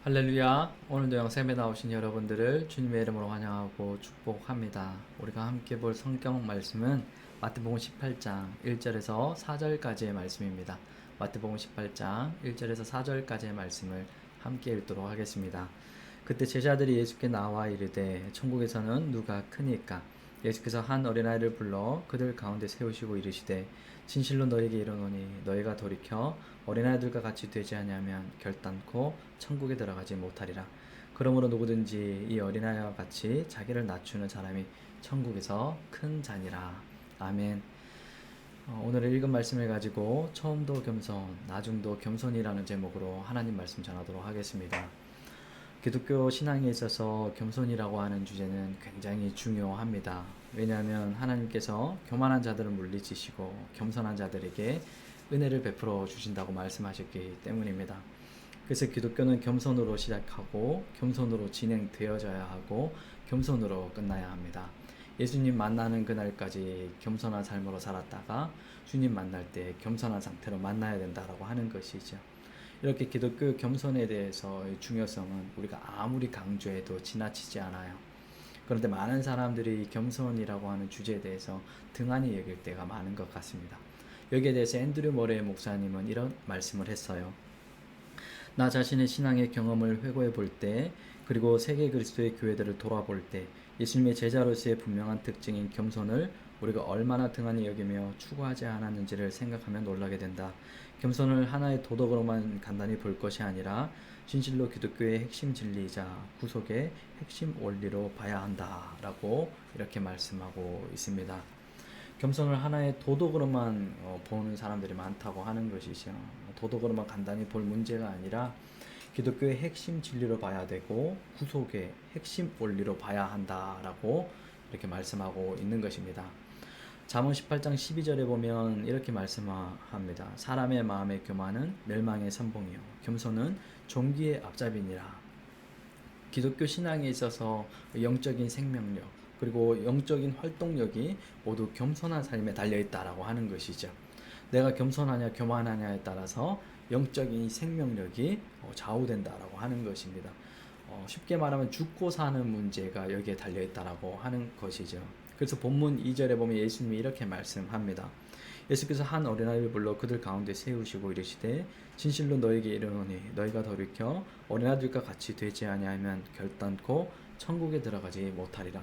할렐루야. 오늘도 영상에 나오신 여러분들을 주님의 이름으로 환영하고 축복합니다. 우리가 함께 볼 성경 말씀은 마태복음 18장 1절에서 4절까지의 말씀입니다. 마태복음 18장 1절에서 4절까지의 말씀을 함께 읽도록 하겠습니다. 그때 제자들이 예수께 나와 이르되 천국에서는 누가 크니까? 예수께서 한 어린아이를 불러 그들 가운데 세우시고 이르시되 진실로 너희에게 이르노니 너희가 돌이켜 어린아이들과 같이 되지 아니하면 결단코 천국에 들어가지 못하리라. 그러므로 누구든지 이 어린아이와 같이 자기를 낮추는 사람이 천국에서 큰 자니라. 아멘. 오늘 읽은 말씀을 가지고 처음도 겸손, 나중도 겸손이라는 제목으로 하나님 말씀 전하도록 하겠습니다. 기독교 신앙에 있어서 겸손이라고 하는 주제는 굉장히 중요합니다. 왜냐하면 하나님께서 교만한 자들을 물리치시고 겸손한 자들에게 은혜를 베풀어 주신다고 말씀하셨기 때문입니다. 그래서 기독교는 겸손으로 시작하고 겸손으로 진행되어져야 하고 겸손으로 끝나야 합니다. 예수님 만나는 그날까지 겸손한 삶으로 살았다가 주님 만날 때 겸손한 상태로 만나야 된다라고 하는 것이죠. 이렇게 기독교 겸손에 대해서의 중요성은 우리가 아무리 강조해도 지나치지 않아요. 그런데 많은 사람들이 겸손이라고 하는 주제에 대해서 등한히 여길 때가 많은 것 같습니다. 여기에 대해서 앤드류 머레이 목사님은 이런 말씀을 했어요. 나 자신의 신앙의 경험을 회고해 볼 때, 그리고 세계 그리스도의 교회들을 돌아볼 때 예수님의 제자로서의 분명한 특징인 겸손을 우리가 얼마나 등한히 여기며 추구하지 않았는지를 생각하면 놀라게 된다. 겸손을 하나의 도덕으로만 간단히 볼 것이 아니라 진실로 기독교의 핵심 진리이자 구속의 핵심 원리로 봐야 한다라고 이렇게 말씀하고 있습니다. 겸손을 하나의 도덕으로만 보는 사람들이 많다고 하는 것이죠. 도덕으로만 간단히 볼 문제가 아니라 기독교의 핵심 진리로 봐야 되고 구속의 핵심 원리로 봐야 한다라고 이렇게 말씀하고 있는 것입니다. 잠언 18장 12절에 보면 이렇게 말씀합니다. 사람의 마음의 교만은 멸망의 선봉이요 겸손은 존귀의 앞잡이니라. 기독교 신앙에 있어서 영적인 생명력 그리고 영적인 활동력이 모두 겸손한 삶에 달려있다라고 하는 것이죠. 내가 겸손하냐 교만하냐에 따라서 영적인 생명력이 좌우된다라고 하는 것입니다. 쉽게 말하면 죽고 사는 문제가 여기에 달려있다라고 하는 것이죠. 그래서 본문 2절에 보면 예수님이 이렇게 말씀합니다. 예수께서 한 어린아이를 불러 그들 가운데 세우시고 이르시되 진실로 너희에게 이르노니 너희가 돌이켜 어린아이들과 같이 되지 아니하면 결단코 천국에 들어가지 못하리라.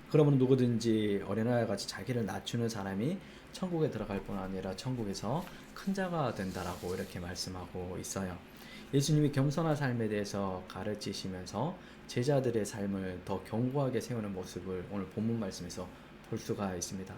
그러므로 누구든지 어린아이와 같이 자기를 낮추는 사람이 천국에 들어갈 뿐 아니라 천국에서 큰 자가 된다라고 이렇게 말씀하고 있어요. 예수님이 겸손한 삶에 대해서 가르치시면서 제자들의 삶을 더 견고하게 세우는 모습을 오늘 본문 말씀에서 볼 수가 있습니다.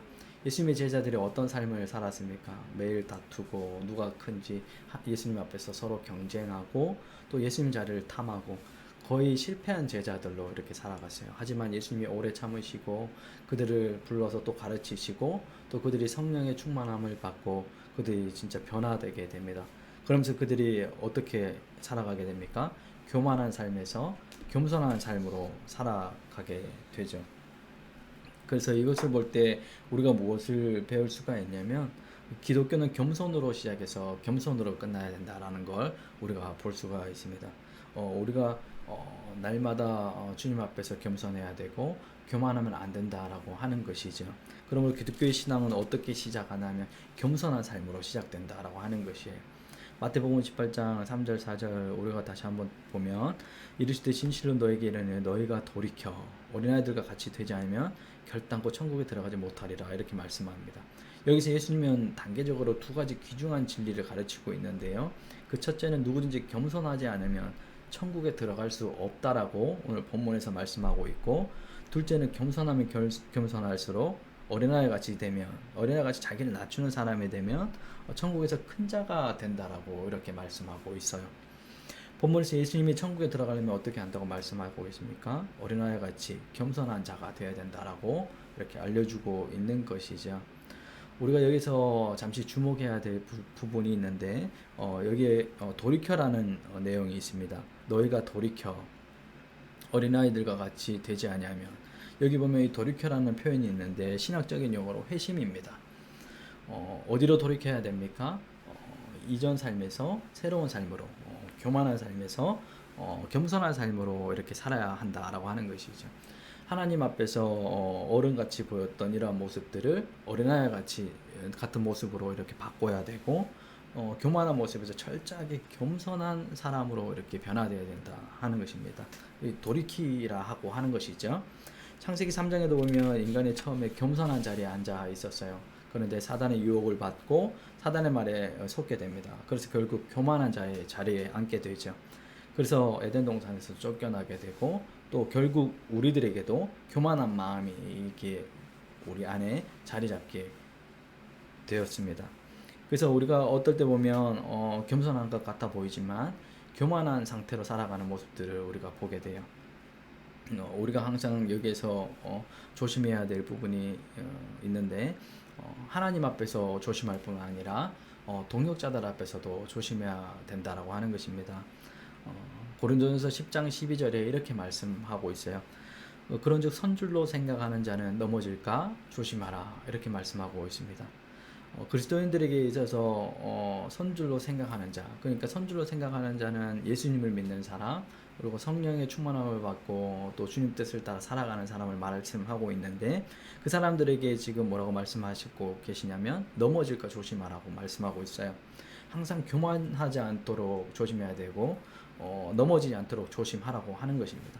예수님의 제자들이 어떤 삶을 살았습니까? 매일 다투고 누가 큰지 예수님 앞에서 서로 경쟁하고 또 예수님 자리를 탐하고 거의 실패한 제자들로 이렇게 살아갔어요. 하지만 예수님이 오래 참으시고 그들을 불러서 또 가르치시고 또 그들이 성령의 충만함을 받고 그들이 진짜 변화되게 됩니다. 그러면서 그들이 어떻게 살아가게 됩니까? 교만한 삶에서 겸손한 삶으로 살아가게 되죠. 그래서 이것을 볼 때 우리가 무엇을 배울 수가 있냐면 기독교는 겸손으로 시작해서 겸손으로 끝나야 된다라는 걸 우리가 볼 수가 있습니다. 우리가 날마다 주님 앞에서 겸손해야 되고 교만하면 안 된다라고 하는 것이죠. 그러므로 기독교의 신앙은 어떻게 시작하냐면 겸손한 삶으로 시작된다라고 하는 것이에요. 마태복음 18장 3절 4절 우리가 다시 한번 보면 이르시되 진실로 너에게 이르노니 너희가 돌이켜 어린아이들과 같이 되지 않으면 결단코 천국에 들어가지 못하리라 이렇게 말씀합니다. 여기서 예수님은 단계적으로 두 가지 귀중한 진리를 가르치고 있는데요. 그 첫째는 누구든지 겸손하지 않으면 천국에 들어갈 수 없다라고 오늘 본문에서 말씀하고 있고, 둘째는 겸손하면 겸손할수록 어린아이 같이 되면 어린아이 같이 자기를 낮추는 사람이 되면 천국에서 큰 자가 된다라고 이렇게 말씀하고 있어요. 본문에서 예수님이 천국에 들어가려면 어떻게 한다고 말씀하고 있습니까? 어린아이 같이 겸손한 자가 되어야 된다라고 이렇게 알려주고 있는 것이죠. 우리가 여기서 잠시 주목해야 될 부분이 있는데 여기에 돌이켜라는 내용이 있습니다. 너희가 돌이켜 어린아이들과 같이 되지 아니하면, 여기 보면 이 돌이켜라는 표현이 있는데 신학적인 용어로 회심입니다. 어디로 돌이켜야 됩니까? 이전 삶에서 새로운 삶으로 교만한 삶에서 겸손한 삶으로 이렇게 살아야 한다라고 하는 것이죠. 하나님 앞에서 어른같이 보였던 이러한 모습들을 어린아이같이 같은 모습으로 이렇게 바꿔야 되고, 교만한 모습에서 철저하게 겸손한 사람으로 이렇게 변화되어야 된다 하는 것입니다. 돌이키라 하고 하는 것이죠. 창세기 3장에도 보면 인간이 처음에 겸손한 자리에 앉아 있었어요. 그런데 사단의 유혹을 받고 사단의 말에 속게 됩니다. 그래서 결국 교만한 자의 자리에 앉게 되죠. 그래서 에덴 동산에서 쫓겨나게 되고, 또 결국 우리들에게도 교만한 마음이 이게 우리 안에 자리 잡게 되었습니다. 그래서 우리가 어떨 때 보면 겸손한 것 같아 보이지만 교만한 상태로 살아가는 모습들을 우리가 보게 돼요. 우리가 항상 여기에서 조심해야 될 부분이 있는데, 하나님 앞에서 조심할 뿐 아니라 동역자들 앞에서도 조심해야 된다라고 하는 것입니다. 고린도전서 10장 12절에 이렇게 말씀하고 있어요. 그런즉 선줄로 생각하는 자는 넘어질까 조심하라, 이렇게 말씀하고 있습니다. 그리스도인들에게 있어서 선줄로 생각하는 자, 그러니까 선줄로 생각하는 자는 예수님을 믿는 사람, 그리고 성령의 충만함을 받고 또 주님 뜻을 따라 살아가는 사람을 말씀하고 있는데, 그 사람들에게 지금 뭐라고 말씀하시고 계시냐면 넘어질까 조심하라고 말씀하고 있어요. 항상 교만하지 않도록 조심해야 되고 넘어지지 않도록 조심하라고 하는 것입니다.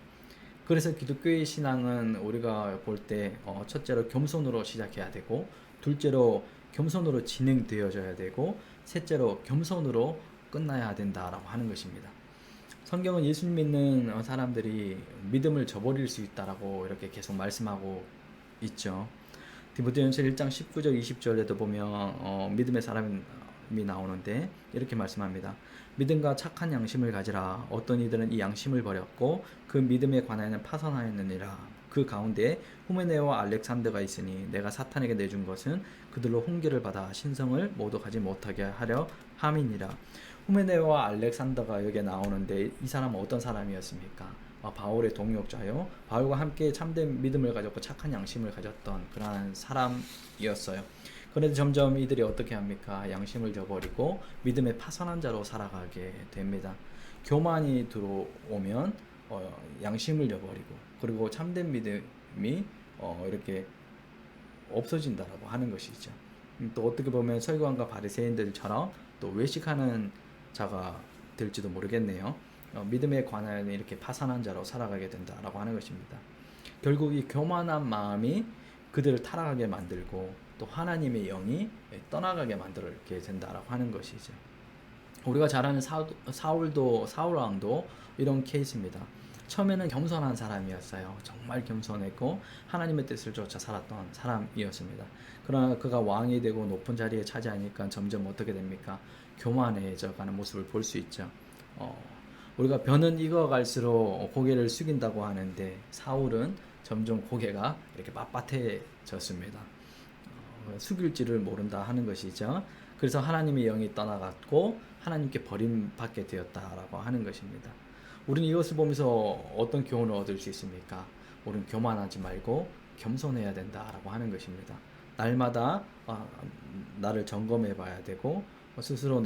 그래서 기독교의 신앙은 우리가 볼 때 첫째로 겸손으로 시작해야 되고, 둘째로 겸손으로 진행되어져야 되고, 셋째로 겸손으로 끝나야 된다라고 하는 것입니다. 성경은 예수님 믿는 사람들이 믿음을 저버릴 수 있다라고 이렇게 계속 말씀하고 있죠. 디모데전서 1장 19절 20절에도 보면 믿음의 사람이 나오는데 이렇게 말씀합니다. 믿음과 착한 양심을 가지라. 어떤 이들은 이 양심을 버렸고 그 믿음에 관하여는 파선하였느니라. 그 가운데 후메네오와 알렉산더가 있으니 내가 사탄에게 내준 것은 그들로 훈계를 받아 신성을 모두 가지 못하게 하려 함이니라. 후메네오와 알렉산더가 여기에 나오는데, 이 사람은 어떤 사람이었습니까? 바울의 동역자요. 바울과 함께 참된 믿음을 가졌고 착한 양심을 가졌던 그러한 사람이었어요. 그런데 점점 이들이 어떻게 합니까? 양심을 저버리고 믿음의 파선한 자로 살아가게 됩니다. 교만이 들어오면 양심을 저버리고, 그리고 참된 믿음이 이렇게 없어진다라고 하는 것이죠. 또 어떻게 보면 서기관과 바리새인들처럼 또 외식하는 자가 될지도 모르겠네요. 믿음에 관하여 이렇게 파산한 자로 살아가게 된다라고 하는 것입니다. 결국 이 교만한 마음이 그들을 타락하게 만들고 또 하나님의 영이 떠나가게 만들게 된다라고 하는 것이죠. 우리가 잘 아는 사울 왕도 이런 케이스입니다. 처음에는 겸손한 사람이었어요. 정말 겸손했고 하나님의 뜻을 쫓아 살았던 사람이었습니다. 그러나 그가 왕이 되고 높은 자리에 차지하니까 점점 어떻게 됩니까? 교만해져 가는 모습을 볼 수 있죠. 우리가 벼는 익어갈수록 고개를 숙인다고 하는데, 사울은 점점 고개가 이렇게 빳빳해졌습니다. 숙일지를 모른다 하는 것이죠. 그래서 하나님의 영이 떠나갔고 하나님께 버림받게 되었다라고 하는 것입니다. 우리는 이것을 보면서 어떤 교훈을 얻을 수 있습니까? 우리는 교만하지 말고 겸손해야 된다라고 하는 것입니다. 날마다 나를 점검해 봐야 되고, 스스로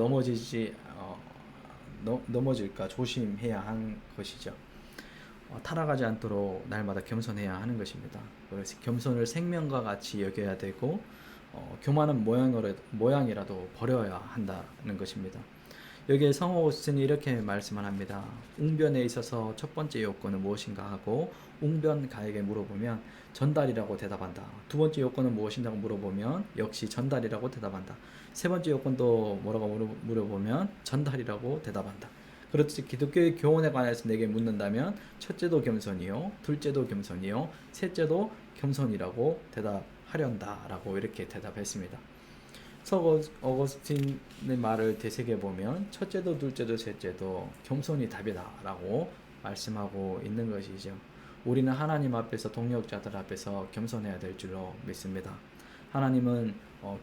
넘어질까 조심해야 하는 것이죠. 타락하지 않도록 날마다 겸손해야 하는 것입니다. 그래서 겸손을 생명과 같이 여겨야 되고, 교만은 모양이라도 버려야 한다는 것입니다. 여기에 성호 오스틴이 이렇게 말씀을 합니다. 웅변에 있어서 첫 번째 요건은 무엇인가 하고 웅변가에게 물어보면 전달이라고 대답한다. 두 번째 요건은 무엇이냐고 물어보면 역시 전달이라고 대답한다. 세 번째 요건도 뭐라고 물어보면 전달이라고 대답한다. 그렇듯이 기독교의 교훈에 관해서 내게 묻는다면 첫째도 겸손이요, 둘째도 겸손이요, 셋째도 겸손이라고 대답하련다라고 이렇게 대답했습니다. 어거스틴의 말을 되새겨보면 첫째도 둘째도 셋째도 겸손이 답이다라고 말씀하고 있는 것이죠. 우리는 하나님 앞에서 동역자들 앞에서 겸손해야 될 줄로 믿습니다. 하나님은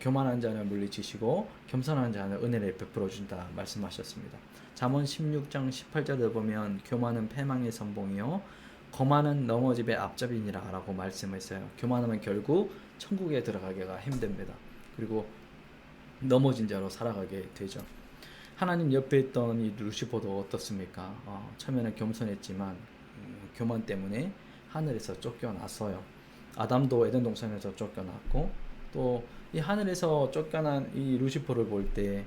교만한 자는 물리치시고 겸손한 자는 은혜를 베풀어 준다 말씀하셨습니다. 잠언 16장 18절에 보면 교만은 패망의 선봉이요 거만은 넘어집의 앞잡이니라 라고 말씀했어요. 교만하면 결국 천국에 들어가기가 힘듭니다. 그리고 넘어진 자로 살아가게 되죠. 하나님 옆에 있던 이 루시퍼도 어떻습니까? 처음에는 겸손했지만 교만 때문에 하늘에서 쫓겨났어요. 아담도 에덴 동산에서 쫓겨났고 또 이 하늘에서 쫓겨난 이 루시퍼를 볼 때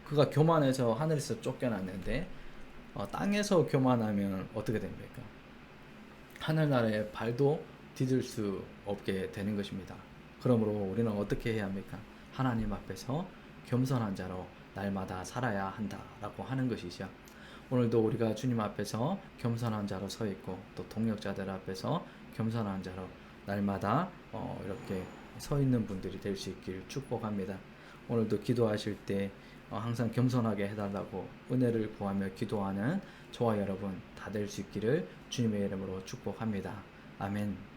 그가 교만해서 하늘에서 쫓겨났는데 땅에서 교만하면 어떻게 됩니까? 하늘나라에 발도 디딜 수 없게 되는 것입니다. 그러므로 우리는 어떻게 해야 합니까? 하나님 앞에서 겸손한 자로 날마다 살아야 한다라고 하는 것이죠. 오늘도 우리가 주님 앞에서 겸손한 자로 서 있고 또 동역자들 앞에서 겸손한 자로 날마다 이렇게 서 있는 분들이 될 수 있길 축복합니다. 오늘도 기도하실 때 항상 겸손하게 해달라고 은혜를 구하며 기도하는 저와 여러분 다 될 수 있기를 주님의 이름으로 축복합니다. 아멘.